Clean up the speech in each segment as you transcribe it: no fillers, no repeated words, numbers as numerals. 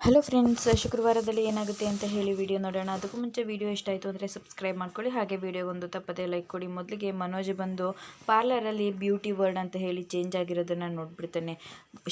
Hello friends, ಶುಕ್ರವಾರದಲ್ಲಿ ಏನಾಗುತ್ತೆ ಅಂತ ಹೇಳಿ ವಿಡಿಯೋ ನೋಡೋಣ. ಅದಕ್ಕೂ ಮುಂಚೆ ವಿಡಿಯೋ ಇಷ್ಟ ಆಯಿತು ಅಂದರೆ ಸಬ್ಸ್ಕ್ರೈಬ್ ಮಾಡ್ಕೊಳ್ಳಿ, ಹಾಗೆ ವಿಡಿಯೋಗೊಂದು ತಪ್ಪದೆ ಲೈಕ್ ಕೊಡಿ. ಮೊದಲಿಗೆ ಮನೋಜ್ ಬಂದು ಪಾರ್ಲರಲ್ಲಿ ಬ್ಯೂಟಿ ವರ್ಡ್ ಅಂತ ಹೇಳಿ ಚೇಂಜ್ ಆಗಿರೋದನ್ನು ನೋಡ್ಬಿಡ್ತಾನೆ.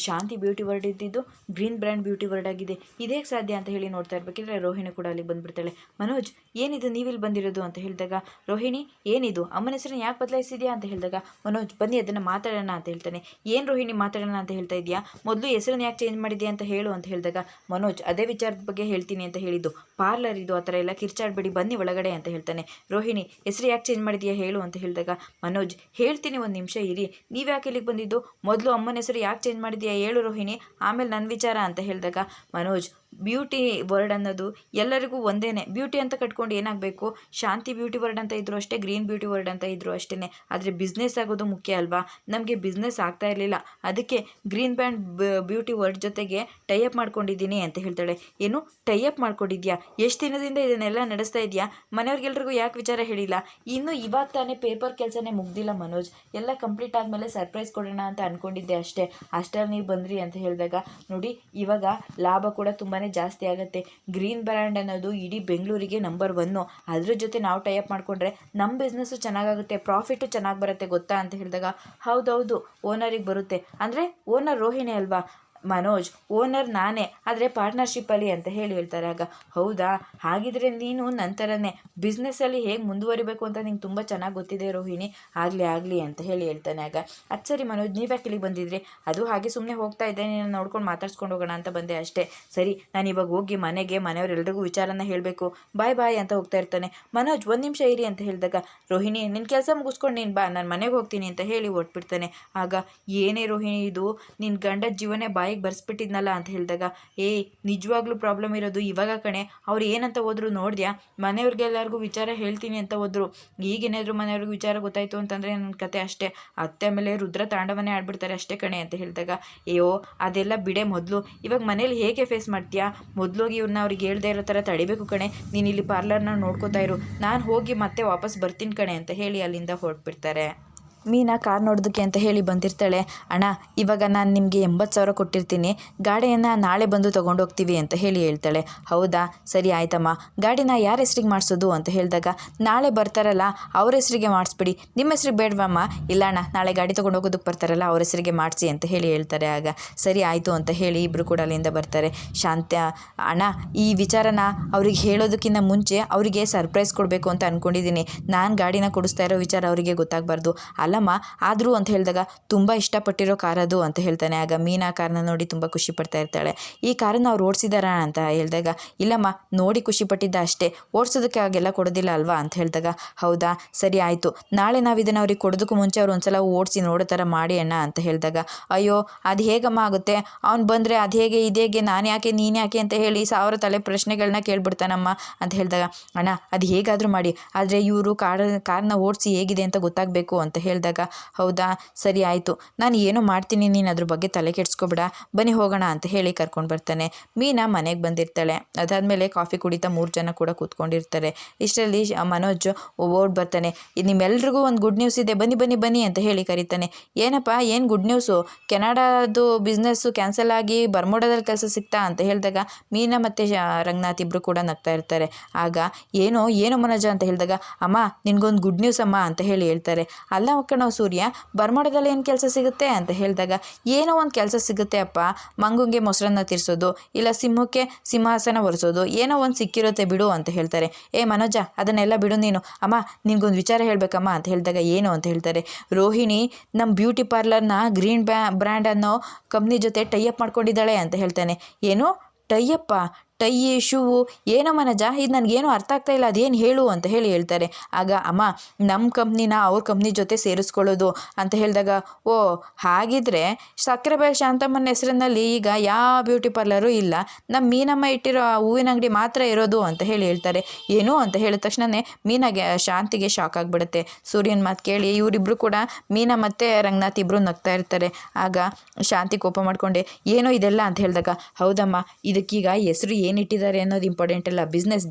ಶಾಂತಿ ಬ್ಯೂಟಿ ವರ್ಡ್ ಇದ್ದಿದ್ದು ಗ್ರೀನ್ ಬ್ರ್ಯಾಂಡ್ ಬ್ಯೂಟಿ ವರ್ಡ್ ಆಗಿದೆ, ಇದೇಗೆ ಸಾಧ್ಯ ಅಂತ ಹೇಳಿ ನೋಡ್ತಾ ಇರಬೇಕಿದ್ರೆ ರೋಹಿಣಿ ಕೂಡ ಅಲ್ಲಿ ಬಂದುಬಿಡ್ತಾಳೆ. ಮನೋಜ್, ಏನಿದು ನೀವಿಲ್ಲಿ ಬಂದಿರೋದು ಅಂತ ಹೇಳಿದಾಗ, ರೋಹಿಣಿ ಏನಿದು ಅಮ್ಮನ ಹೆಸರನ್ನ ಯಾಕೆ ಬದಲಾಯಿಸಿದ್ಯಾ ಅಂತ ಹೇಳಿದಾಗ, ಮನೋಜ್ ಬನ್ನಿ ಅದನ್ನು ಮಾತಾಡೋಣ ಅಂತ ಹೇಳ್ತಾನೆ. ಏನು ರೋಹಿಣಿ ಮಾತಾಡೋಣ ಅಂತ ಹೇಳ್ತಾ ಇದೆಯಾ, ಮೊದಲು ಹೆಸರನ್ನ ಯಾಕೆ ಚೇಂಜ್ ಮಾಡಿದ್ಯಾ ಅಂತ ಹೇಳು ಅಂತ ಹೇಳಿದಾಗ, ಮನೋಜ್ ಅದೇ ವಿಚಾರದ ಬಗ್ಗೆ ಹೇಳ್ತೀನಿ ಅಂತ ಹೇಳಿದ್ದು, ಪಾರ್ಲರ್ ಇದು, ಆ ಥರ ಎಲ್ಲ ಕಿರ್ಚಾಡ್ಬೇಡಿ, ಬನ್ನಿ ಒಳಗಡೆ ಅಂತ ಹೇಳ್ತಾನೆ. ರೋಹಿಣಿ ಹೆಸರು ಯಾಕೆ ಚೇಂಜ್ ಮಾಡಿದೆಯಾ ಹೇಳು ಅಂತ ಹೇಳಿದಾಗ, ಮನೋಜ್ ಹೇಳ್ತೀನಿ, ಒಂದು ನಿಮಿಷ ಇರಿ, ನೀವು ಯಾಕೆ ಇಲ್ಲಿಗೆ ಬಂದಿದ್ದು, ಮೊದಲು ಅಮ್ಮನ ಹೆಸರು ಯಾಕೆ ಚೇಂಜ್ ಮಾಡಿದೆಯಾ ಹೇಳು ರೋಹಿಣಿ, ಆಮೇಲೆ ನನ್ನ ವಿಚಾರ ಅಂತ ಹೇಳಿದಾಗ, ಮನೋಜ್ ಬ್ಯೂಟಿ ವರ್ಡ್ ಅನ್ನೋದು ಎಲ್ಲರಿಗೂ ಒಂದೇ, ಬ್ಯೂಟಿ ಅಂತ ಕಟ್ಕೊಂಡು ಏನಾಗಬೇಕು, ಶಾಂತಿ ಬ್ಯೂಟಿ ವರ್ಡ್ ಅಂತ ಇದ್ರು ಅಷ್ಟೇ, ಗ್ರೀನ್ ಬ್ಯೂಟಿ ವರ್ಡ್ ಅಂತ ಇದ್ರು ಅಷ್ಟೇ, ಆದರೆ ಬಿಸ್ನೆಸ್ ಆಗೋದು ಮುಖ್ಯ ಅಲ್ವಾ, ನಮಗೆ ಬಿಸ್ನೆಸ್ ಆಗ್ತಾ ಇರಲಿಲ್ಲ, ಅದಕ್ಕೆ ಗ್ರೀನ್ ಬ್ಯಾಂಡ್ ಬ್ಯೂಟಿ ವರ್ಡ್ ಜೊತೆಗೆ ಟೈಅಪ್ ಮಾಡ್ಕೊಂಡಿದ್ದೀನಿ ಅಂತ ಹೇಳ್ತಾಳೆ. ಏನು ಟೈಅಪ್ ಮಾಡ್ಕೊಂಡಿದ್ಯಾ, ಎಷ್ಟು ದಿನದಿಂದ ಇದನ್ನೆಲ್ಲ ನಡೆಸ್ತಾ ಇದೆಯಾ, ಮನೆಯವ್ರಿಗೆಲ್ರಿಗೂ ಯಾಕೆ ವಿಚಾರ ಹೇಳಿಲ್ಲ, ಇನ್ನು ಇವಾಗ ತಾನೇ ಪೇಪರ್ ಕೆಲಸನೇ ಮುಗ್ದಿಲ್ಲ ಮನೋಜ್, ಎಲ್ಲ ಕಂಪ್ಲೀಟ್ ಆದಮೇಲೆ ಸರ್ಪ್ರೈಸ್ ಕೊಡೋಣ ಅಂತ ಅಂದ್ಕೊಂಡಿದ್ದೆ ಅಷ್ಟೇ, ಅಷ್ಟರಲ್ಲಿ ನೀವು ಬಂದ್ರಿ ಅಂತ ಹೇಳಿದಾಗ, ನೋಡಿ ಇವಾಗ ಲಾಭ ಕೂಡ ತುಂಬಾ ಜಾಸ್ತಿ ಆಗುತ್ತೆ, ಗ್ರೀನ್ ಬ್ರ್ಯಾಂಡ್ ಅನ್ನೋದು ಇಡೀ ಬೆಂಗಳೂರಿಗೆ ನಂಬರ್ 1, ಅದ್ರ ಜೊತೆ ನಾವು ಟೈಅಪ್ ಮಾಡಿಕೊಂಡ್ರೆ ನಮ್ಮ ಬಿಸ್ನೆಸ್ಸು ಚೆನ್ನಾಗಾಗುತ್ತೆ, ಪ್ರಾಫಿಟು ಚೆನ್ನಾಗಿ ಬರುತ್ತೆ ಗೊತ್ತಾ ಅಂತ ಹೇಳಿದಾಗ, ಹೌದೌದು ಓನರಿಗೆ ಬರುತ್ತೆ, ಅಂದರೆ ಓನರ್ ರೋಹಿಣಿ ಅಲ್ವಾ, ಮನೋಜ್ ಓನರ್ ನಾನೇ, ಆದರೆ ಪಾರ್ಟ್ನರ್ಶಿಪ್ಪಲ್ಲಿ ಅಂತ ಹೇಳ್ತಾರೆ. ಆಗ ಹೌದಾ, ಹಾಗಿದ್ರೆ ನೀನು ನಂತರನೇ ಬಿಸ್ನೆಸ್ಸಲ್ಲಿ ಹೇಗೆ ಮುಂದುವರಿಬೇಕು ಅಂತ ನಿಂಗೆ ತುಂಬ ಚೆನ್ನಾಗಿ ಗೊತ್ತಿದೆ ರೋಹಿಣಿ, ಆಗಲಿ ಅಂತ ಹೇಳ್ತಾನೆ. ಆಗ ಅದು ಸರಿ ಮನೋಜ್, ನೀವು ಯಾಕೆ ಇಲ್ಲಿಗೆ ಬಂದಿದ್ರಿ, ಅದು ಹಾಗೆ ಸುಮ್ಮನೆ ಹೋಗ್ತಾ ಇದ್ದೆ, ನೀನು ನೋಡ್ಕೊಂಡು ಮಾತಾಡ್ಸ್ಕೊಂಡು ಹೋಗೋಣ ಅಂತ ಬಂದೆ ಅಷ್ಟೇ, ಸರಿ ನಾನು ಇವಾಗ ಹೋಗಿ ಮನೆಯವರೆಲ್ರಿಗೂ ವಿಚಾರನ ಹೇಳಬೇಕು, ಬಾಯ್ ಅಂತ ಹೋಗ್ತಾ ಇರ್ತಾನೆ. ಮನೋಜ್ ಒಂದು ನಿಮಿಷ ಇರಿ ಅಂತ ಹೇಳಿದಾಗ, ರೋಹಿಣಿ ನಿನ್ನ ಕೆಲಸ ಮುಗಿಸ್ಕೊಂಡು ನೀನು ಬಾ, ನಾನು ಮನೆಗೆ ಹೋಗ್ತೀನಿ ಅಂತ ಹೇಳಿ ಹೊಟ್ಬಿಡ್ತಾನೆ. ಆಗ ಏನೇ ರೋಹಿಣಿ ಇದು, ನಿನ್ನ ಗಂಡದ ಜೀವನೇ ಬಾಯಿಗೆ ಬರ್ಸ್ಬಿಟ್ಟಿದ್ನಲ್ಲ ಅಂತ ಹೇಳಿದಾಗ, ನಿಜವಾಗ್ಲೂ ಪ್ರಾಬ್ಲಮ್ ಇರೋದು ಇವಾಗ ಕಣೆ, ಅವ್ರು ಏನಂತ ಹೋದ್ರು ನೋಡಿದ್ಯಾ, ಮನೆಯವ್ರಿಗೆಲ್ಲರಿಗೂ ವಿಚಾರ ಹೇಳ್ತೀನಿ ಅಂತ ಹೋದ್ರು, ಈಗೇನಾದರೂ ಮನೆಯವ್ರಿಗೆ ವಿಚಾರ ಗೊತ್ತಾಯಿತು ಅಂತಂದರೆ ನನ್ನ ಕತೆ ಅಷ್ಟೇ, ಅತ್ತೆ ಮೇಲೆ ರುದ್ರ ತಾಂಡವನೇ ಆಡ್ಬಿಡ್ತಾರೆ ಅಷ್ಟೇ ಕಣೆ ಅಂತ ಹೇಳಿದಾಗ, ಅದೆಲ್ಲ ಬಿಡೆ, ಮೊದಲು ಇವಾಗ ಮನೇಲಿ ಹೇಗೆ ಫೇಸ್ ಮಾಡ್ತೀಯಾ, ಮೊದಲೋಗಿ ಇವ್ರನ್ನ ಅವ್ರಿಗೆ ಹೇಳ್ದೇ ಇರೋ ಥರ ತಡಿಬೇಕು ಕಣೆ, ನೀನು ಇಲ್ಲಿ ಪಾರ್ಲರ್ನ ನೋಡ್ಕೋತಾ ಇರು, ನಾನು ಹೋಗಿ ಮತ್ತೆ ವಾಪಸ್ ಬರ್ತೀನಿ ಕಣೆ ಅಂತ ಹೇಳಿ ಅಲ್ಲಿಂದ ಹೊರಟ್ಬಿಡ್ತಾರೆ. ಮೀನಾ ಕಾರ್ ನೋಡೋದಕ್ಕೆ ಅಂತ ಹೇಳಿ ಬಂದಿರ್ತಾಳೆ. ಅಣ್ಣ ಇವಾಗ ನಾನು ನಿಮಗೆ 80,000 ಕೊಟ್ಟಿರ್ತೀನಿ, ಗಾಡಿಯನ್ನು ನಾಳೆ ಬಂದು ತೊಗೊಂಡೋಗ್ತೀವಿ ಅಂತ ಹೇಳ್ತಾಳೆ. ಹೌದಾ ಸರಿ ಆಯ್ತಮ್ಮ, ಗಾಡಿನ ಯಾರ ಹೆಸ್ರಿಗೆ ಮಾಡಿಸೋದು ಅಂತ ಹೇಳಿದಾಗ, ನಾಳೆ ಬರ್ತಾರಲ್ಲ ಅವ್ರ ಹೆಸ್ರಿಗೆ ಮಾಡಿಸ್ಬಿಡಿ, ನಿಮ್ಮ ಹೆಸ್ರಿಗೆ ಬೇಡವಮ್ಮ, ಇಲ್ಲ ಅಣ್ಣ ನಾಳೆ ಗಾಡಿ ತೊಗೊಂಡೋಗೋದಕ್ಕೆ ಬರ್ತಾರಲ್ಲ ಅವ್ರ ಹೆಸ್ರಿಗೆ ಮಾಡಿಸಿ ಅಂತ ಹೇಳ್ತಾರೆ. ಆಗ ಸರಿ ಆಯಿತು ಅಂತ ಹೇಳಿ ಇಬ್ಬರು ಕೂಡ ಅಲ್ಲಿಂದ ಬರ್ತಾರೆ. ಶಾಂತ, ಅಣ್ಣ ಈ ವಿಚಾರನ ಅವ್ರಿಗೆ ಹೇಳೋದಕ್ಕಿಂತ ಮುಂಚೆ ಅವರಿಗೆ ಸರ್ಪ್ರೈಸ್ ಕೊಡಬೇಕು ಅಂತ ಅಂದ್ಕೊಂಡಿದ್ದೀನಿ, ನಾನು ಗಾಡಿನ ಕೊಡಿಸ್ತಾ ಇರೋ ವಿಚಾರ ಅವರಿಗೆ ಗೊತ್ತಾಗಬಾರ್ದು, ಅಲ್ಲಮ್ಮ ಆದರೂ ಅಂತ ಹೇಳಿದಾಗ, ತುಂಬ ಇಷ್ಟಪಟ್ಟಿರೋ ಕಾರ್ ಅದು ಅಂತ ಹೇಳ್ತಾನೆ. ಆಗ ಮೀನಾ ಕಾರ್ನ ನೋಡಿ ತುಂಬ ಖುಷಿ ಪಡ್ತಾ ಇರ್ತಾಳೆ. ಈ ಕಾರನ್ನು ಅವ್ರು ಓಡಿಸಿದಾರ ಅಂತ ಹೇಳಿದಾಗ, ಇಲ್ಲಮ್ಮ ನೋಡಿ ಖುಷಿ ಪಟ್ಟಿದ್ದ ಅಷ್ಟೇ, ಓಡಿಸೋದಕ್ಕೆ ಹಾಗೆಲ್ಲ ಕೊಡೋದಿಲ್ಲ ಅಲ್ವಾ ಅಂತ ಹೇಳಿದಾಗ, ಹೌದಾ ಸರಿ ಆಯಿತು, ನಾಳೆ ನಾವು ಇದನ್ನು ಅವ್ರಿಗೆ ಕೊಡೋದಕ್ಕೂ ಮುಂಚೆ ಅವ್ರು ಒಂದ್ಸಲ ಓಡಿಸಿ ನೋಡೋ ಥರ ಮಾಡಿ ಅಣ್ಣ ಅಂತ ಹೇಳಿದಾಗ, ಅಯ್ಯೋ ಅದು ಹೇಗಮ್ಮ ಆಗುತ್ತೆ, ಅವ್ನು ಬಂದರೆ ಅದು ಹೇಗೆ ಇದೇಗೆ, ನಾನು ಯಾಕೆ ನೀನು ಯಾಕೆ ಅಂತ ಹೇಳಿ 1000 ತಲೆ ಪ್ರಶ್ನೆಗಳನ್ನ ಕೇಳ್ಬಿಡ್ತಾನಮ್ಮ ಅಂತ ಹೇಳಿದಾಗ, ಅಣ್ಣ ಅದು ಹೇಗಾದರೂ ಮಾಡಿ, ಆದರೆ ಇವರು ಕಾರ್ನ ಓಡಿಸಿ ಹೇಗಿದೆ ಅಂತ ಗೊತ್ತಾಗಬೇಕು ಅಂತ ಹೇಳಿದಾಗ, ಹೌದಾ ಸರಿ ಆಯಿತು, ನಾನು ಏನೋ ಮಾಡ್ತೀನಿ, ನೀನು ಅದ್ರ ಬಗ್ಗೆ ತಲೆ ಕೆಡಿಸ್ಕೊಬೇಡ, ಬನ್ನಿ ಹೋಗೋಣ ಅಂತ ಹೇಳಿ ಕರ್ಕೊಂಡು ಬರ್ತಾನೆ. ಮೀನಾ ಮನೆಗೆ ಬಂದಿರ್ತಾಳೆ. ಅದಾದಮೇಲೆ ಕಾಫಿ ಕುಡಿತಾ 3 ಜನ ಕೂಡ ಕೂತ್ಕೊಂಡಿರ್ತಾರೆ. ಇಷ್ಟರಲ್ಲಿ ಮನೋಜ್ ಓಡ್ ಬರ್ತಾನೆ. ನಿಮ್ಮೆಲ್ರಿಗೂ ಒಂದು ಗುಡ್ ನ್ಯೂಸ್ ಇದೆ, ಬನ್ನಿ ಅಂತ ಹೇಳಿ ಕರೀತಾನೆ. ಏನಪ್ಪ ಏನು ಗುಡ್ ನ್ಯೂಸು, ಕೆನಡಾದು ಬಿಸ್ನೆಸ್ಸು ಕ್ಯಾನ್ಸಲ್ ಆಗಿ ಬರ್ಮೋಡಾದಲ್ಲಿ ಕೆಲಸ ಸಿಗ್ತಾ ಅಂತ ಹೇಳಿದಾಗ, ಮೀನಾ ಮತ್ತು ರಂಗನಾಥ್ ಇಬ್ಬರು ಕೂಡ ನಗ್ತಾ ಇರ್ತಾರೆ. ಆಗ ಏನೋ ಮನೋಜ ಅಂತ ಹೇಳಿದಾಗ, ಅಮ್ಮ ನಿನ್ಗೊಂದು ಗುಡ್ ನ್ಯೂಸ್ ಅಮ್ಮ ಅಂತ ಹೇಳ್ತಾರೆ. ಅಲ್ಲ ಕಣೋ ಸೂರ್ಯ, ಬರ್ಮೋಡದಲ್ಲಿ ಏನು ಕೆಲಸ ಸಿಗುತ್ತೆ ಅಂತ ಹೇಳಿದಾಗ, ಏನೋ ಒಂದು ಕೆಲಸ ಸಿಗುತ್ತೆ ಅಪ್ಪ, ಮಂಗುಂಗೆ ಮೊಸರನ್ನ ತಿರ್ಸೋದು, ಇಲ್ಲ ಸಿಂಹಕ್ಕೆ ಸಿಂಹಾಸನ ಒರೆಸೋದು, ಏನೋ ಒಂದು ಸಿಕ್ಕಿರುತ್ತೆ ಬಿಡು ಅಂತ ಹೇಳ್ತಾರೆ. ಮನೋಜ ಅದನ್ನೆಲ್ಲ ಬಿಡು ನೀನು, ಅಮ್ಮ ನಿನ್ಗೊಂದು ವಿಚಾರ ಹೇಳಬೇಕಮ್ಮ ಅಂತ ಹೇಳಿದಾಗ, ಏನು ಅಂತ ಹೇಳ್ತಾರೆ. ರೋಹಿಣಿ ನಮ್ಮ ಬ್ಯೂಟಿ ಪಾರ್ಲರ್ನ ಗ್ರೀನ್ ಬ್ರ್ಯಾಂಡ್ ಅನ್ನೋ ಕಂಪ್ನಿ ಜೊತೆ ಟೈಅಪ್ ಮಾಡ್ಕೊಂಡಿದ್ದಾಳೆ ಅಂತ ಹೇಳ್ತಾನೆ. ಏನು ಟೈಅಪ್ಪ, ಟೈ ಶೂವು, ಏನೋ ಮನೋಜ ಇದು ನನಗೇನು ಅರ್ಥ ಆಗ್ತಾ ಇಲ್ಲ, ಅದೇನು ಹೇಳು ಅಂತ ಹೇಳ್ತಾರೆ. ಆಗ ಅಮ್ಮ ನಮ್ಮ ಕಂಪ್ನಿನ ಅವ್ರ ಕಂಪ್ನಿ ಜೊತೆ ಸೇರಿಸ್ಕೊಳ್ಳೋದು ಅಂತ ಹೇಳಿದಾಗ, ಹಾಗಿದ್ರೆ ಸಕ್ಕರೆಬಾಯಿ ಶಾಂತಮ್ಮನ ಹೆಸರಿನಲ್ಲಿ ಈಗ ಯಾವ ಬ್ಯೂಟಿ ಪಾರ್ಲರು ಇಲ್ಲ, ನಮ್ಮ ಮೀನಮ್ಮ ಇಟ್ಟಿರೋ ಹೂವಿನ ಅಂಗಡಿ ಮಾತ್ರ ಇರೋದು ಅಂತ ಹೇಳ್ತಾರೆ. ಏನು ಅಂತ ಹೇಳಿದ ತಕ್ಷಣವೇ ಮೀನಾಗೆ ಶಾಂತಿಗೆ ಶಾಕ್ ಆಗಿಬಿಡುತ್ತೆ. ಸೂರ್ಯನ ಮಾತು ಕೇಳಿ ಇವರಿಬ್ಬರು ಕೂಡ, ಮೀನಾ ಮತ್ತು ರಂಗನಾಥ್ ಇಬ್ಬರು ನಗ್ತಾ ಇರ್ತಾರೆ. ಆಗ ಶಾಂತಿ ಕೋಪ ಮಾಡಿಕೊಂಡೆ, ಏನೋ ಇದೆಲ್ಲ ಅಂತ ಹೇಳಿದಾಗ, ಹೌದಮ್ಮ ಇದಕ್ಕೀಗ ಹೆಸರು ಏನಿಟ್ಟಿದ್ದಾರೆ ಅನ್ನೋದು ಇಂಪಾರ್ಟೆಂಟ್ ಅಲ್ಲ,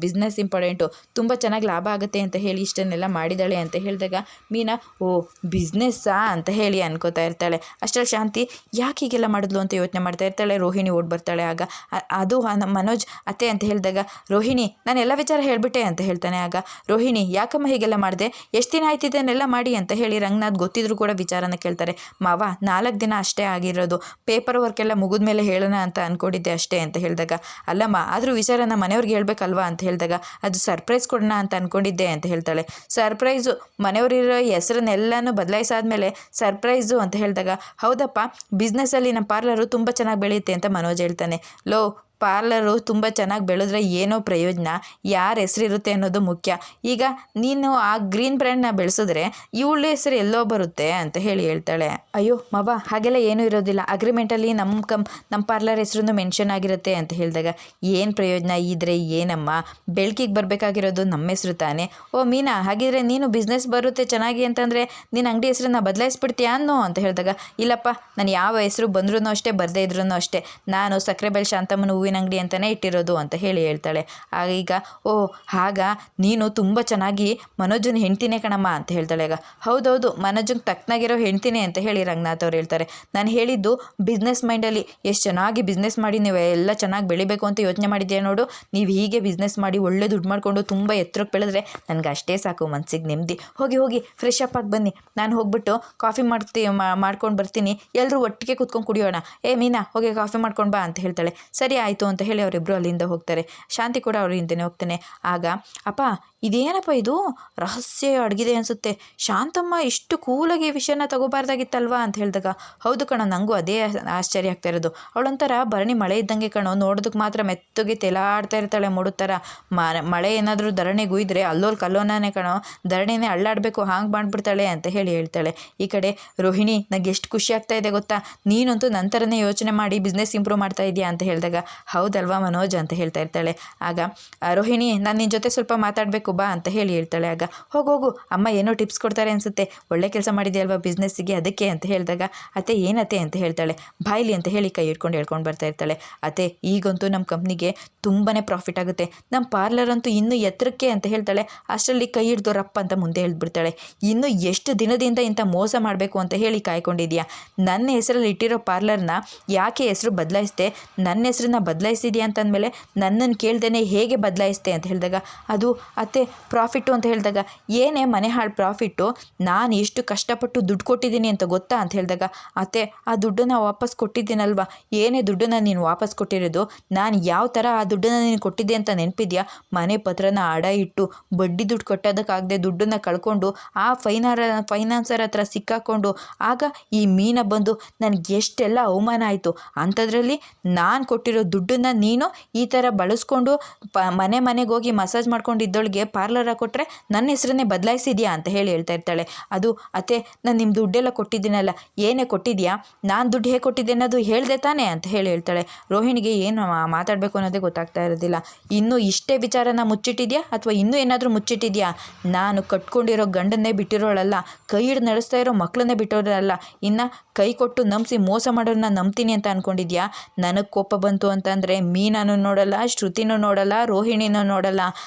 ಬಿಸ್ನೆಸ್ ಇಂಪಾರ್ಟೆಂಟು. ತುಂಬ ಚೆನ್ನಾಗಿ ಲಾಭ ಆಗುತ್ತೆ ಅಂತ ಹೇಳಿ ಇಷ್ಟನ್ನೆಲ್ಲ ಮಾಡಿದ್ದಾಳೆ ಅಂತ ಹೇಳಿದಾಗ ಮೀನಾ ಓ ಬಿಸ್ನೆಸ್ಸಾ ಅಂತ ಹೇಳಿ ಅನ್ಕೋತಾ ಇರ್ತಾಳೆ. ಅಷ್ಟರಲ್ಲಿ ಶಾಂತಿ ಯಾಕೆ ಹೀಗೆಲ್ಲ ಮಾಡಿದ್ಲು ಅಂತ ಯೋಚನೆ ಮಾಡ್ತಾ ಇರ್ತಾಳೆ. ರೋಹಿಣಿ ಓಡಿ ಬರ್ತಾಳೆ. ಆಗ ಅದು ನಮ್ಮ ಮನೋಜ್ ಅತ್ತೆ ಅಂತ ಹೇಳಿದಾಗ ರೋಹಿಣಿ ನಾನು ಎಲ್ಲ ವಿಚಾರ ಹೇಳಿಬಿಟ್ಟೆ ಅಂತ ಹೇಳ್ತಾನೆ. ಆಗ ರೋಹಿಣಿ ಯಾಕಮ್ಮ ಹೀಗೆಲ್ಲ ಮಾಡಿದೆ, ಎಷ್ಟು ದಿನ ಆಯ್ತು ಇದನ್ನೆಲ್ಲ ಮಾಡಿ ಅಂತ ಹೇಳಿ ರಂಗನಾಥ್ ಗೊತ್ತಿದ್ರು ಕೂಡ ವಿಚಾರನ ಕೇಳ್ತಾರೆ. ಮಾವ 4 ದಿನ ಅಷ್ಟೇ ಆಗಿರೋದು, ಪೇಪರ್ ವರ್ಕ್ ಎಲ್ಲ ಮುಗಿದ ಮೇಲೆ ಹೇಳೋಣ ಅಂತ ಅಂದ್ಕೊಂಡಿದ್ದೆ ಅಷ್ಟೇ ಅಂತ ಹೇಳಿದಾಗ ಅಲ್ಲಮ್ಮ ಆದರೂ ವಿಚಾರನ ಮನೆಯವ್ರಿಗೆ ಹೇಳ್ಬೇಕಲ್ವಾ ಅಂತ ಹೇಳಿದಾಗ ಅದು ಸರ್ಪ್ರೈಸ್ ಕೊಡೋಣ ಅಂತ ಅಂದ್ಕೊಂಡಿದ್ದೆ ಅಂತ ಹೇಳ್ತಾಳೆ. ಸರ್ಪ್ರೈಸು ಮನೆಯವರಿರೋ ಹೆಸರನ್ನೆಲ್ಲನೂ ಬದಲಾಯಿಸಾದ್ಮೇಲೆ ಸರ್ಪ್ರೈಸು ಅಂತ ಹೇಳಿದಾಗ ಹೌದಪ್ಪ ಬಿಸ್ನೆಸ್ಸಲ್ಲಿ ನಮ್ಮ ಪಾರ್ಲರು ತುಂಬ ಚೆನ್ನಾಗಿ ಬೆಳೆಯುತ್ತೆ ಅಂತ ಮನೋಜ್ ಹೇಳ್ತಾನೆ. ಲೋ ಪಾರ್ಲರು ತುಂಬ ಚೆನ್ನಾಗಿ ಬೆಳೆದ್ರೆ ಏನೋ ಪ್ರಯೋಜನ, ಯಾರ ಹೆಸರಿರುತ್ತೆ ಅನ್ನೋದು ಮುಖ್ಯ. ಈಗ ನೀನು ಆ ಗ್ರೀನ್ ಬ್ರ್ಯಾಂಡ್ನ ಬೆಳೆಸಿದ್ರೆ ಇವಳ ಹೆಸರು ಎಲ್ಲೋ ಬರುತ್ತೆ ಅಂತ ಹೇಳಿ ಹೇಳ್ತಾಳೆ. ಅಯ್ಯೋ ಮವ ಹಾಗೆಲ್ಲ ಏನೂ ಇರೋದಿಲ್ಲ, ಅಗ್ರಿಮೆಂಟಲ್ಲಿ ನಮ್ಮ ಪಾರ್ಲರ್ ಹೆಸರು ಮೆನ್ಷನ್ ಆಗಿರುತ್ತೆ ಅಂತ ಹೇಳಿದಾಗ ಏನು ಪ್ರಯೋಜನ ಇದ್ರೆ ಏನಮ್ಮ, ಬೆಳಕಿಗೆ ಬರಬೇಕಾಗಿರೋದು ನಮ್ಮ ಹೆಸರು ತಾನೇ. ಓ ಮೀನಾ ಹಾಗಿದ್ರೆ ನೀನು ಬಿಸ್ನೆಸ್ ಬರುತ್ತೆ ಚೆನ್ನಾಗಿ ಅಂತಂದರೆ ನೀನು ಅಂಗಡಿ ಹೆಸರನ್ನ ಬದಲಾಯಿಸ್ಬಿಡ್ತೀಯಾ ಅನ್ನೋ ಅಂತ ಹೇಳಿದಾಗ ಇಲ್ಲಪ್ಪ ನಾನು ಯಾವ ಹೆಸರು ಬಂದ್ರೂ ಅಷ್ಟೇ ಬರದೇ ಇದ್ರೂ ಅಷ್ಟೇ, ನಾನು ಸಕ್ಕರೆಬೈಲ್ ಶಾಂತಮ್ಮನ ಹೂವಿನ ಅಂಗಡಿ ಅಂತಲೇ ಇಟ್ಟಿರೋದು ಅಂತ ಹೇಳಿ ಹೇಳ್ತಾಳೆ. ಈಗ ಓ ಆಗ ನೀನು ತುಂಬ ಚೆನ್ನಾಗಿ ಮನೋಜನ ಹೆಂಡ್ತಿನೇ ಕಣಮ್ಮ ಅಂತ ಹೇಳ್ತಾಳೆ. ಆಗ ಹೌದೌದು ಮನೋಜಂಗೆ ತಕ್ಕನಾಗಿರೋ ಹೆಂಡ್ತಿನೇ ಅಂತ ಹೇಳಿ ರಂಗನಾಥ್ ಅವ್ರು ಹೇಳ್ತಾರೆ. ನಾನು ಹೇಳಿದ್ದು ಬಿಸ್ನೆಸ್ ಮೈಂಡಲ್ಲಿ ಎಷ್ಟು ಚೆನ್ನಾಗಿ ಬಿಸ್ನೆಸ್ ಮಾಡಿ ನೀವು ಎಲ್ಲ ಚೆನ್ನಾಗಿ ಬೆಳಿಬೇಕು ಅಂತ ಯೋಚನೆ ಮಾಡಿದ್ಯಾ ನೋಡು, ನೀವು ಹೀಗೆ ಬಿಸ್ನೆಸ್ ಮಾಡಿ ಒಳ್ಳೆ ದುಡ್ಡು ಮಾಡಿಕೊಂಡು ತುಂಬ ಎತ್ತರಕ್ಕೆ ಬೆಳೆದ್ರೆ ನನಗೆ ಅಷ್ಟೇ ಸಾಕು, ಮನಸ್ಸಿಗೆ ನೆಮ್ಮದಿ. ಹೋಗಿ ಫ್ರೆಶ್ ಅಪ್ ಆಗಿ ಬನ್ನಿ, ನಾನು ಹೋಗ್ಬಿಟ್ಟು ಕಾಫಿ ಮಾಡ್ಕೊಂಡು ಬರ್ತೀನಿ, ಎಲ್ಲರೂ ಒಟ್ಟಿಗೆ ಕೂತ್ಕೊಂಡು ಕುಡಿಯೋಣ. ಏ ಮೀನಾ ಹೋಗಿ ಕಾಫಿ ಮಾಡ್ಕೊಂಡು ಬಾ ಅಂತ ಹೇಳ್ತಾಳೆ. ಸರಿ ಆಯಿತು ಅಂತ ಹೇಳಿ ಅವರಿಬ್ಬರು ಅಲ್ಲಿಂದ ಹೋಗ್ತಾರೆ. ಶಾಂತಿ ಕೂಡ ಅವ್ರ ಹಿಂದೆನೇ ಹೋಗ್ತಾನೆ. ಆಗ ಅಪ್ಪ ಇದೇನಪ್ಪ ಇದು ರಹಸ್ಯ ಅಡಗಿದೆ ಅನಿಸುತ್ತೆ, ಶಾಂತಮ್ಮ ಇಷ್ಟು ಕೂಲಾಗಿ ಈ ವಿಷಯನ ತಗೋಬಾರ್ದಾಗಿತ್ತಲ್ವಾ ಅಂತ ಹೇಳಿದಾಗ ಹೌದು ಕಣೋ ನನಗೂ ಅದೇ ಆಶ್ಚರ್ಯ ಆಗ್ತಾ ಇರೋದು, ಅವಳೊಂಥರ ಭರಣಿ ಮಳೆ ಇದ್ದಂಗೆ ಕಣೋ, ನೋಡೋದಕ್ಕೆ ಮಾತ್ರ ಮೆತ್ತಗೆ ತೆಲಾಡ್ತಾ ಇರ್ತಾಳೆ ಮೂಡುತ್ತರ, ಮಳೆ ಏನಾದರೂ ಧರಣಿ ಗುಯ್ದ್ರೆ ಅಲ್ಲೋಲ್ ಕಲ್ಲೋನೇ ಕಣೋ, ಧರಣಿನೇ ಅಳ್ಳಾಡಬೇಕು ಹಾಂಗೆ ಮಾಡ್ಬಿಡ್ತಾಳೆ ಅಂತ ಹೇಳಿ ಹೇಳ್ತಾಳೆ. ಈ ಕಡೆ ರೋಹಿಣಿ ನನಗೆ ಎಷ್ಟು ಖುಷಿ ಆಗ್ತಾ ಇದೆ ಗೊತ್ತಾ, ನೀನಂತೂ ನಂತರನೇ ಯೋಚನೆ ಮಾಡಿ ಬಿಸ್ನೆಸ್ ಇಂಪ್ರೂವ್ ಮಾಡ್ತಾ ಇದೆಯಾ ಅಂತ ಹೇಳಿದಾಗ ಹೌದಲ್ವಾ ಮನೋಜ್ ಅಂತ ಹೇಳ್ತಾ ಇರ್ತಾಳೆ. ಆಗ ರೋಹಿಣಿ ನಾನು ನಿನ್ನ ಜೊತೆ ಸ್ವಲ್ಪ ಮಾತಾಡಬೇಕು ಬಾ ಅಂತ ಹೇಳಿ ಹೇಳ್ತಾಳೆ. ಆಗ ಹೋಗು ಅಮ್ಮ ಏನೋ ಟಿಪ್ಸ್ ಕೊಡ್ತಾರೆ ಅನಿಸುತ್ತೆ, ಒಳ್ಳೆ ಕೆಲಸ ಮಾಡಿದೆಯಲ್ವಾ ಬಿಸ್ನೆಸ್ಸಿಗೆ ಅದಕ್ಕೆ ಅಂತ ಹೇಳಿದಾಗ ಅತ್ತೆ ಏನತ್ತೆ ಅಂತ ಹೇಳ್ತಾಳೆ. ಬಾಯ್ಲಿ ಅಂತ ಹೇಳಿ ಕೈ ಹಿಡ್ಕೊಂಡು ಹೇಳ್ಕೊಂಡು ಬರ್ತಾ ಇರ್ತಾಳೆ. ಅತ್ತೆ ಈಗಂತೂ ನಮ್ಮ ಕಂಪ್ನಿಗೆ ತುಂಬಾ ಪ್ರಾಫಿಟ್ ಆಗುತ್ತೆ, ನಮ್ಮ ಪಾರ್ಲರ್ ಅಂತೂ ಇನ್ನೂ ಎತ್ತರಕ್ಕೆ ಅಂತ ಹೇಳ್ತಾಳೆ. ಅಷ್ಟರಲ್ಲಿ ಕೈ ಹಿಡ್ದು ರಪ್ಪ ಅಂತ ಮುಂದೆ ಹೇಳ್ಬಿಡ್ತಾಳೆ. ಇನ್ನು ಎಷ್ಟು ದಿನದಿಂದ ಇಂಥ ಮೋಸ ಮಾಡಬೇಕು ಅಂತ ಹೇಳಿ ಕಾಯ್ಕೊಂಡಿದ್ಯಾ, ನನ್ನ ಹೆಸರಲ್ಲಿ ಇಟ್ಟಿರೋ ಪಾರ್ಲರ್ನ ಯಾಕೆ ಹೆಸರು ಬದಲಾಯಿಸ್ದೆ, ನನ್ನ ಹೆಸರನ್ನ ಬದಲಾಯಿಸಿದ್ಯಾ ಅಂತಂದಮೇಲೆ ನನ್ನನ್ನು ಕೇಳ್ದೇನೆ ಹೇಗೆ ಬದಲಾಯಿಸ್ದೆ ಅಂತ ಹೇಳಿದಾಗ ಅದು ಅತ್ತೆ ಪ್ರಾಫಿಟ್ಟು ಅಂತ ಹೇಳಿದಾಗ ಏನೇ ಮನೆ ಹಾಳು ಪ್ರಾಫಿಟ್ಟು, ನಾನು ಎಷ್ಟು ಕಷ್ಟಪಟ್ಟು ದುಡ್ಡು ಕೊಟ್ಟಿದ್ದೀನಿ ಅಂತ ಗೊತ್ತಾ ಅಂತ ಹೇಳಿದಾಗ ಅತ್ತೆ ಆ ದುಡ್ಡನ್ನು ವಾಪಸ್ ಕೊಟ್ಟಿದ್ದೀನಲ್ವ, ಏನೇ ದುಡ್ಡನ್ನು ನೀನು ವಾಪಸ್ ಕೊಟ್ಟಿರೋದು, ನಾನು ಯಾವ ಥರ ಆ ದುಡ್ಡನ್ನು ನೀನು ಕೊಟ್ಟಿದ್ದೆ ಅಂತ ನೆನಪಿದ್ಯಾ, ಮನೆ ಪತ್ರನ ಅಡ ಇಟ್ಟು ಬಡ್ಡಿ ದುಡ್ಡು ಕಟ್ಟೋದಕ್ಕಾಗದೆ ದುಡ್ಡನ್ನು ಕಳ್ಕೊಂಡು ಆ ಫೈನಾನ್ಸರ್ ಹತ್ರ ಸಿಕ್ಕಾಕೊಂಡು ಆಗ ಈ ಮೀನ ಬಂದು ನನಗೆ ಎಷ್ಟೆಲ್ಲ ಅವಮಾನ ಆಯಿತು, ಅಂಥದ್ರಲ್ಲಿ ನಾನು ಕೊಟ್ಟಿರೋ ದುಡ್ಡನ್ನು ನೀನು ಈ ಥರ ಬಳಸ್ಕೊಂಡು ಮನೆಗೆ ಹೋಗಿ ಮಸಾಜ್ ಮಾಡ್ಕೊಂಡಿದ್ದೊಳಗೆ ಪಾರ್ಲರ್ ಕೊಟ್ಟರೆ ನನ್ನ ಹೆಸರನ್ನೇ ಬದಲಾಯಿಸಿದ್ಯಾ ಅಂತ ಹೇಳಿ ಹೇಳ್ತಾ ಇರ್ತಾಳೆ. ಅದು ಅತ್ತೆ ನಾನು ನಿಮ್ಮ ದುಡ್ಡೆಲ್ಲ ಕೊಟ್ಟಿದ್ದೀನಲ್ಲ, ಏನೇ ಕೊಟ್ಟಿದ್ಯಾ, ನಾನು ದುಡ್ಡು ಹೇಗೆ ಕೊಟ್ಟಿದ್ದೆ ಅನ್ನೋದು ಹೇಳ್ದೆ ತಾನೇ ಅಂತ ಹೇಳಿ ಹೇಳ್ತಾಳೆ. ರೋಹಿಣಿಗೆ ಏನು ಮಾತಾಡಬೇಕು ಅನ್ನೋದೇ ಗೊತ್ತಾಗ್ತಾ ಇರೋದಿಲ್ಲ. ಇನ್ನೂ ಇಷ್ಟೇ ವಿಚಾರನ ಮುಚ್ಚಿಟ್ಟಿದ್ಯಾ ಅಥವಾ ಇನ್ನೂ ಏನಾದರೂ ಮುಚ್ಚಿಟ್ಟಿದ್ಯಾ, ನಾನು ಕಟ್ಕೊಂಡಿರೋ ಗಂಡನ್ನೇ ಬಿಟ್ಟಿರೋಳಲ್ಲ, ಕೈ ಹಿಡಿದು ನಡೆಸ್ತಾ ಇರೋ ಮಕ್ಕಳನ್ನೇ ಬಿಟ್ಟೋರಲ್ಲ, ಇನ್ನು ಕೈ ಕೊಟ್ಟು ನಂಬಿಸಿ ಮೋಸ ಮಾಡೋರನ್ನ ನಂಬ್ತೀನಿ ಅಂತ ಅಂದ್ಕೊಂಡಿದ್ಯಾ. ನನಗೆ ಕೋಪ ಬಂತು ಅಂತಂದರೆ ಮೀನನ್ನು ನೋಡಲ್ಲ, ಶ್ರುತಿನೂ ನೋಡಲ್ಲ, ರೋಹಿಣಿನೂ ನೋಡಲ್ಲ.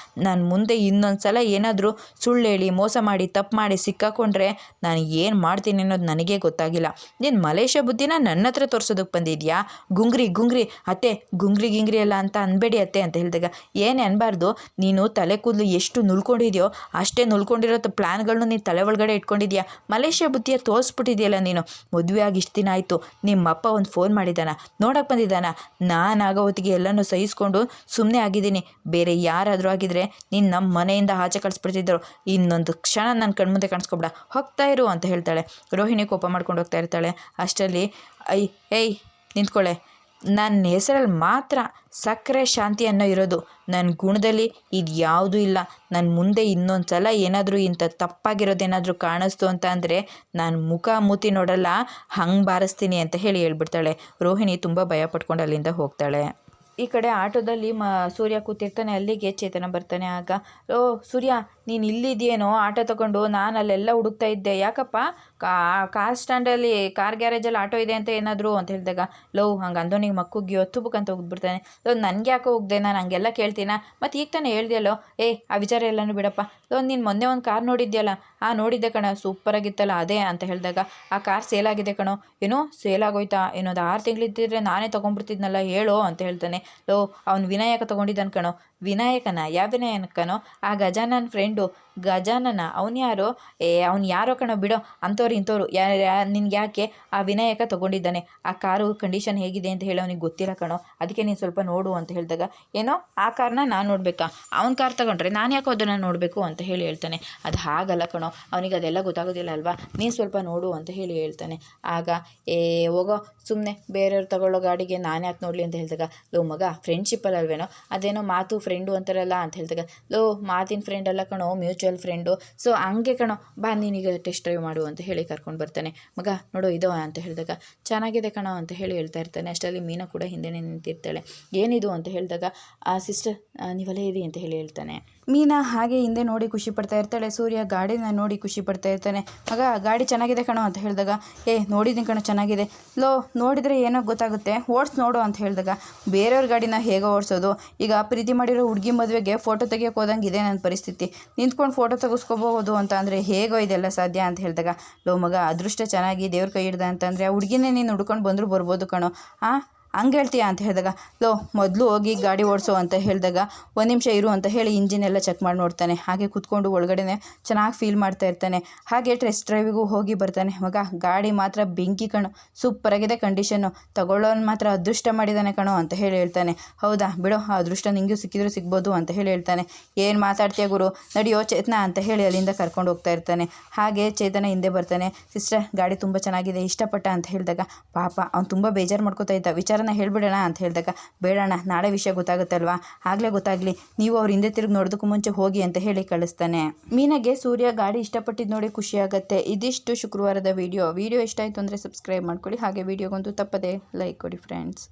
ನಾನು ಮುಂದೆ ಇನ್ನೊಂದು ಸಲ ಏನಾದರೂ ಸುಳ್ಳು ಹೇಳಿ ಮೋಸ ಮಾಡಿ ತಪ್ಪು ಮಾಡಿ ಸಿಕ್ಕಾಕೊಂಡ್ರೆ ನಾನು ಏನು ಮಾಡ್ತೀನಿ ಅನ್ನೋದು ನನಗೇ ಗೊತ್ತಾಗಿಲ್ಲ. ನೀನು ಮಲೇಷ್ಯಾ ಬುದ್ಧಿನ ನನ್ನ ಹತ್ರ ತೋರಿಸೋದಕ್ಕೆ ಬಂದಿದ್ಯಾ, ಗುಂಗ್ರಿ ಅತ್ತೆ ಗಿಂಗ್ರಿ ಅಲ್ಲ ಅಂತ ಅನ್ಬೇಡಿ ಅತ್ತೆ ಅಂತ ಹೇಳಿದಾಗ ಏನೇ ಅನ್ಬಾರ್ದು, ನೀನು ತಲೆ ಕೂದಲು ಎಷ್ಟು ನುಲ್ಕೊಂಡಿದ್ಯೋ ಅಷ್ಟೇ ನುಲ್ಕೊಂಡಿರೋ ಪ್ಲ್ಯಾನ್ಗಳನ್ನೂ ನೀನು ತಲೆ ಒಳಗಡೆ ಇಟ್ಕೊಂಡಿದ್ಯಾ. ಮಲೇಷ್ಯಾ ಬುದ್ಧಿಯ ತೋರಿಸ್ಬಿಟ್ಟಿದೆಯಲ್ಲ ನೀನು. ಮದುವೆ ಆಗಿ ಇಷ್ಟು ದಿನ ಆಯಿತು, ನಿಮ್ಮಪ್ಪ ಒಂದು ಫೋನ್ ಮಾಡಿದ್ದಾನ, ನೋಡೋಕೆ ಬಂದಿದ್ದಾನ, ನಾನಾಗೋ ಹೊತ್ತಿಗೆ ಎಲ್ಲನೂ ಸಹಿಸ್ಕೊಂಡು ಸುಮ್ಮನೆ ಆಗಿದ್ದೀನಿ. ಬೇರೆ ಯಾರಾದರೂ ಆಗಿದ್ರೆ ನೀನು ನಮ್ಮ ಮನೆಯಿಂದ ಆಚೆ ಕಳಿಸ್ಬಿಡ್ತಿದ್ರು, ಇನ್ನೊಂದು ಕ್ಷಣ ನನ್ನ ಕಣ್ಮುಂದೆ ಕಾಣಿಸ್ಕೊಬೇಡ, ಹೋಗ್ತಾ ಇರು ಅಂತ ಹೇಳ್ತಾಳೆ. ರೋಹಿಣಿ ಕೋಪ ಮಾಡ್ಕೊಂಡು ಹೋಗ್ತಾ ಇರ್ತಾಳೆ. ಅಷ್ಟರಲ್ಲಿ ಏಯ್ ನಿಂತ್ಕೊಳ್ಳೆ, ನನ್ನ ಹೆಸರಲ್ಲಿ ಮಾತ್ರ ಸಕ್ಕರೆ ಶಾಂತಿ ಅನ್ನೋ ಇರೋದು, ನನ್ನ ಗುಣದಲ್ಲಿ ಇದು ಯಾವುದೂ ಇಲ್ಲ. ನನ್ನ ಮುಂದೆ ಇನ್ನೊಂದು ಸಲ ಏನಾದರೂ ಇಂಥ ತಪ್ಪಾಗಿರೋದೇನಾದರೂ ಕಾಣಿಸ್ತು ಅಂತ ಅಂದರೆ ನಾನು ಮುಖ ಮೂತಿ ನೋಡಲ್ಲ, ಹಂಗೆ ಬಾರಿಸ್ತೀನಿ ಅಂತ ಹೇಳಿ ಹೇಳ್ಬಿಡ್ತಾಳೆ. ರೋಹಿಣಿ ತುಂಬ ಭಯ ಪಟ್ಕೊಂಡು ಅಲ್ಲಿಂದ ಹೋಗ್ತಾಳೆ. ಈ ಕಡೆ ಆಟೋದಲ್ಲಿ ಸೂರ್ಯ ಕೂತಿರ್ತಾನೆ, ಅಲ್ಲಿಗೆ ಚೇತನ ಬರ್ತಾನೆ. ಆಗ ಓ ಸೂರ್ಯ ನೀನು ಇಲ್ಲಿದೆಯೇನೋ ಆಟೋ ತೊಗೊಂಡು ನಾನು ಅಲ್ಲೆಲ್ಲ ಹುಡುಕ್ತಾ ಇದ್ದೆ, ಯಾಕಪ್ಪ ಕಾರ್ ಸ್ಟ್ಯಾಂಡಲ್ಲಿ ಕಾರ್ ಗ್ಯಾರೇಜಲ್ಲಿ ಆಟೋ ಇದೆ ಅಂತ ಏನಾದರೂ ಅಂತ ಹೇಳಿದಾಗ, ಲವ್ ಹಂಗೆ ಅಂದೋನಿಗೆ ಮಕ್ಕುಗಿ ಹೊತ್ತುಬುಕ್ ಅಂತ ಹೋಗ್ಬಿಡ್ತಾನೆ. ಲವ್ ನನಗೆ ಯಾಕೋ ಹೋಗ್ದೆ, ನಾನು ಹಂಗೆಲ್ಲ ಕೇಳ್ತೀನ, ಮತ್ತು ಈಗ ತಾನೇ ಹೇಳ್ದೆಯಲ್ಲೋ, ಆ ವಿಚಾರ ಎಲ್ಲನೂ ಬಿಡಪ್ಪ. ಲವ್ ನೀನು ಮೊನ್ನೆ ಒಂದು ಕಾರ್ ನೋಡಿದ್ಯಲ್ಲ, ನೋಡಿದ್ದೆ ಕಣ, ಸೂಪರಾಗಿತ್ತಲ್ಲ ಅದೇ ಅಂತ ಹೇಳಿದಾಗ, ಆ ಕಾರ್ ಸೇಲ್ ಆಗಿದೆ ಕಣೋ. ಏನೋ ಸೇಲ್ ಆಗೋಯ್ತಾ, ಏನೊಂದು 6 ತಿಂಗಳಿದ್ದಿದ್ರೆ ನಾನೇ ತೊಗೊಂಡ್ಬಿಡ್ತಿದ್ನಲ್ಲ ಹೇಳೋ ಅಂತ ಹೇಳ್ತಾನೆ. ಲೋ ಅವ್ನು ವಿನಾಯಕ ತೊಗೊಂಡಿದ್ದಾನೆ ಕಣೋ. ವಿನಾಯಕನ? ಯಾವ ವಿನಾಯಕನೋ? ಆ ಗಜಾನನ ಫ್ರೆಂಡು ಗಜಾನನ. ಅವ್ನು ಯಾರೋ? ಅವ್ನು ಯಾರೋ ಕಣೋ ಬಿಡೋ, ಅಂಥವ್ರು ಇಂಥವ್ರು ನಿನ್ಗೆ ಯಾಕೆ? ಆ ವಿನಾಯಕ ತೊಗೊಂಡಿದ್ದಾನೆ. ಆ ಕಾರು ಕಂಡೀಷನ್ ಹೇಗಿದೆ ಅಂತ ಹೇಳಿ ಅವ್ನಿಗೆ ಗೊತ್ತಿಲ್ಲ ಕಣೋ, ಅದಕ್ಕೆ ನೀನು ಸ್ವಲ್ಪ ನೋಡು ಅಂತ ಹೇಳಿದಾಗ, ಏನೋ ಆ ಕಾರ್ನ ನಾನು ನೋಡಬೇಕಾ? ಅವ್ನ ಕಾರ್ ತಗೊಂಡ್ರೆ ನಾನು ಯಾಕೋ ಅದನ್ನು ನೋಡಬೇಕು ಅಂತ ಹೇಳಿ ಹೇಳ್ತಾನೆ. ಅದು ಹಾಗಲ್ಲ ಕಣೋ, ಅವನಿಗೆ ಅದೆಲ್ಲ ಗೊತ್ತಾಗೋದಿಲ್ಲ ಅಲ್ವಾ, ನೀನು ಸ್ವಲ್ಪ ನೋಡು ಅಂತ ಹೇಳಿ ಹೇಳ್ತಾನೆ. ಆಗ ಹೋಗೋ ಸುಮ್ಮನೆ ಬೇರೆಯವ್ರು ತಗೊಳ್ಳೋ ಗಾಡಿಗೆ ನಾನು ಯಾಕೆ ನೋಡಲಿ ಅಂತ ಹೇಳಿದಾಗ, ಲೋ ಮಗ ಫ್ರೆಂಡ್ಶಿಪ್ಪಲ್ಲಿ ಅಲ್ವೇನೋ, ಅದೇನೋ ಮಾತು ಫ್ರೆಂಡು ಅಂತಾರಲ್ಲ ಅಂತ ಹೇಳಿದಾಗ, ಲೋ ಮಾತಿನ ಫ್ರೆಂಡ್ ಅಲ್ಲ ಕಣೋ, ಮ್ಯೂಚುವಲ್ ಫ್ರೆಂಡು. ಸೊ ಹಂಗೆ ಕಣೋ, ಬಾ ನೀನೀಗ ಟೆಸ್ಟ್ ಡ್ರೈವ್ ಮಾಡು ಅಂತ ಹೇಳಿ ಕರ್ಕೊಂಡು ಬರ್ತಾನೆ. ಮಗ ನೋಡು ಇದು ಅಂತ ಹೇಳಿದಾಗ, ಚೆನ್ನಾಗಿದೆ ಕಣೋ ಅಂತ ಹೇಳಿ ಹೇಳ್ತಾ ಇರ್ತಾನೆ. ಅಷ್ಟರಲ್ಲಿ ಮೀನಾ ಕೂಡ ಹಿಂದೆನೇ ನಿಂತಿರ್ತಾಳೆ. ಏನಿದು ಅಂತ ಹೇಳಿದಾಗ, ಸಿಸ್ಟರ್ ನೀವಲ್ಲೇ ಇರಿ ಅಂತ ಹೇಳಿ ಹೇಳ್ತಾನೆ. ಮೀನಾ ಹಾಗೆ ಹಿಂದೆ ನೋಡಿ ಖುಷಿ ಪಡ್ತಾ ಇರ್ತಾಳೆ. ಸೂರ್ಯ ಗಾಡಿನ ನೋಡಿ ಖುಷಿ ಪಡ್ತಾ ಇರ್ತಾನೆ. ಮಗ ಗಾಡಿ ಚೆನ್ನಾಗಿದೆ ಕಣೋ ಅಂತ ಹೇಳಿದಾಗ, ನೋಡಿದ್ದೀನಿ ಕಣೋ ಚೆನ್ನಾಗಿದೆ. ಲೋ ನೋಡಿದರೆ ಏನೋ ಗೊತ್ತಾಗುತ್ತೆ, ಓಡಿಸ್ ನೋಡು ಅಂತ ಹೇಳಿದಾಗ, ಬೇರೆಯವ್ರ ಗಾಡಿನ ಹೇಗೋ ಓಡಿಸೋದು? ಈಗ ಪ್ರೀತಿ ಮಾಡಿರೋ ಹುಡುಗಿ ಮದುವೆಗೆ ಫೋಟೋ ತೆಗಿಯೋಕೆ ಹೋದಂಗೆ ಇದೆ ನನ್ನ ಪರಿಸ್ಥಿತಿ. ನಿಂತ್ಕೊಂಡು ಫೋಟೋ ತೆಗೆಸ್ಕೋಬಹುದು ಅಂತ ಅಂದರೆ ಹೇಗೋ ಇದೆಲ್ಲ ಸಾಧ್ಯ ಅಂತ ಹೇಳಿದಾಗ, ಲೋ ಮಗ ಅದೃಷ್ಟ ಚೆನ್ನಾಗಿ ದೇವ್ರ ಕೈ ಹಿಡ್ದ ಅಂತಂದರೆ ಆ ಹುಡುಗಿನೇ ನೀನು ಹುಡ್ಕೊಂಡು ಬಂದರೂ ಬರ್ಬೋದು ಕಣೋ. ಹಂಗೆ ಹೇಳ್ತೀಯಾ ಅಂತ ಹೇಳಿದಾಗ, ಲೋ ಮೊದಲು ಹೋಗಿ ಗಾಡಿ ಓಡಿಸೋ ಅಂತ ಹೇಳಿದಾಗ, ಒಂದು ನಿಮಿಷ ಇರು ಅಂತ ಹೇಳಿ ಇಂಜಿನ್ ಎಲ್ಲ ಚೆಕ್ ಮಾಡಿ ನೋಡ್ತಾನೆ. ಹಾಗೆ ಕೂತ್ಕೊಂಡು ಒಳಗಡೆ ಚೆನ್ನಾಗಿ ಫೀಲ್ ಮಾಡ್ತಾ ಇರ್ತಾನೆ. ಹಾಗೆ ಟೆಸ್ಟ್ ಡ್ರೈವಿಗೂ ಹೋಗಿ ಬರ್ತಾನೆ. ಮಗ ಗಾಡಿ ಮಾತ್ರ ಬೆಂಕಿ ಕಣೋ, ಸೂಪರಾಗಿದೆ ಕಂಡೀಷನ್ನು, ತಗೊಳ್ಳೋನು ಮಾತ್ರ ಅದೃಷ್ಟ ಮಾಡಿದ್ದಾನೆ ಕಣೋ ಅಂತ ಹೇಳಿ ಹೇಳ್ತಾನೆ. ಹೌದಾ ಬಿಡೋ, ಆ ಅದೃಷ್ಟ ನಿಂಗೂ ಸಿಕ್ಕಿದ್ರೂ ಸಿಗ್ಬೋದು ಅಂತ ಹೇಳಿ ಹೇಳ್ತಾನೆ. ಏನು ಮಾತಾಡ್ತೀಯ ಗುರು, ನಡಿಯೋ ಚೇತನ ಅಂತ ಹೇಳಿ ಅಲ್ಲಿಂದ ಕರ್ಕೊಂಡು ಹೋಗ್ತಾ ಇರ್ತಾನೆ. ಹಾಗೆ ಚೇತನ ಹಿಂದೆ ಬರ್ತಾನೆ. ಸಿಸ್ಟರ್ ಗಾಡಿ ತುಂಬ ಚೆನ್ನಾಗಿದೆ, ಇಷ್ಟಪಟ್ಟ ಅಂತ ಹೇಳಿದಾಗ, ಪಾಪ ಅವ್ನು ತುಂಬ ಬೇಜಾರು ಮಾಡ್ಕೋತಾ ಇದ್ದ, ವಿಚಾರನ ಹೇಳ್ಬಿಡೋಣ ಅಂತ ಹೇಳಿದಾಗ, ಬೇಡಣ್ಣ ನಾಳೆ ವಿಷಯ ಗೊತ್ತಾಗುತ್ತಲ್ವಾ, ಆಗಲೇ ಗೊತ್ತಾಗಲಿ, ನೀವು ಅವ್ರ ಹಿಂದೆ ತಿರುಗಿ ನೋಡೋದಕ್ಕೂ ಮುಂಚೆ ಹೋಗಿ ಅಂತ ಹೇಳಿ ಕಳಿಸ್ತಾನೆ. ಮೀನಾಗೆ ಸೂರ್ಯ ಗಾಡಿ ಇಷ್ಟಪಟ್ಟಿದ್ದು ನೋಡಿ ಖುಷಿ ಆಗುತ್ತೆ. ಇದಿಷ್ಟು ಶುಕ್ರವಾರದ ವಿಡಿಯೋ ಇಷ್ಟ ಆಯಿತು ಅಂದರೆ ಸಬ್ಸ್ಕ್ರೈಬ್ ಮಾಡ್ಕೊಳ್ಳಿ. ಹಾಗೆ ವಿಡಿಯೋಗೊಂದು ತಪ್ಪದೆ ಲೈಕ್ ಕೊಡಿ ಫ್ರೆಂಡ್ಸ್.